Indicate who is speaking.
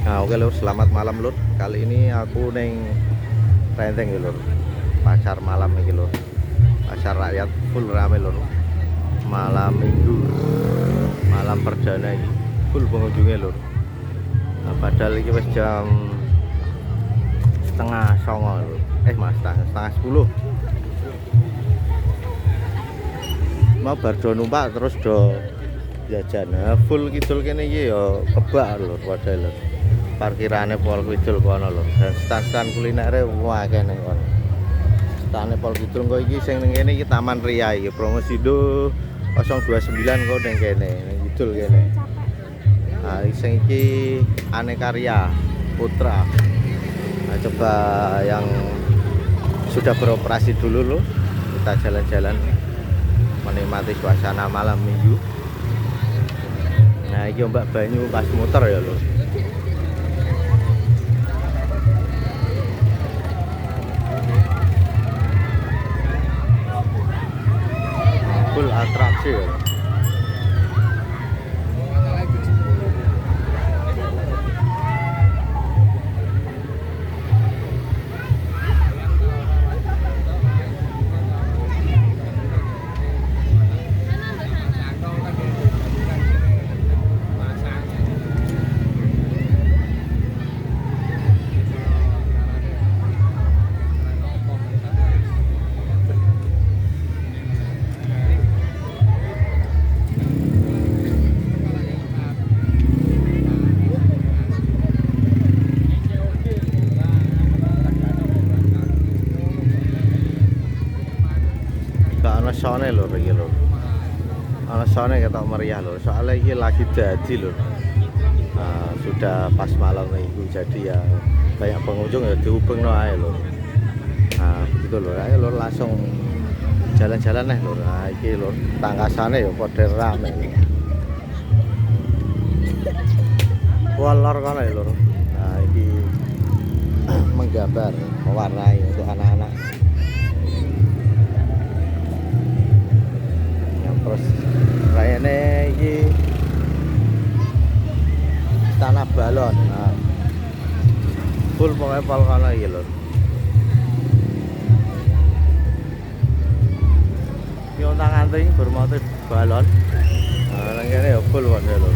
Speaker 1: Nah, oke lur, selamat malam lur. Kali ini aku neng Renteng ya lur. Pasar malam iki lur. Pasar rakyat full rame lur. Malam Minggu, malam perdana ini full pengunjungnya lur. Nah, padahal ini wis jam setengah songo lur. Mas, setengah 10. Mau bar do numpak terus do jajan. Nah, full kidul kene iki ya kebak lur padahal lur. Parkirane Pol Kidul kono lho. Dan stan-stan kulinere akeh ning kono. Stane Pol Kidul kok iki sing ning kene iki Taman Ria iki, Promosido 029 kok ning kene, ning kidul kene. Nah, sing iki Aneka Ria Putra. Nah, coba yang sudah beroperasi dulu loh. Kita jalan-jalan menikmati suasana malam Minggu. Nah, iki Mbak Banyu pas muter ya lho. Full atraksi ya. Ana sone lho iki lho. Ana sone ketok meriah lho. Soalnya iki lagi jadi lho. Nah, sudah pas malam minggu jadi ya banyak pengunjung ya dihubungno ae lho. Nah, gitu lho. Ayo lho langsung jalan-jalan lho. Nah, iki lho tangkasane ya padha rame. Walor kono ya lho. Nah, iki menggambar, mewarnai untuk anak-anak. Terus rayane iki tanah balon. Nah, full pokoknya pol kono iki lho. Iki ontang-anting bermotif balon. Nah, nang kene ya full kono lho.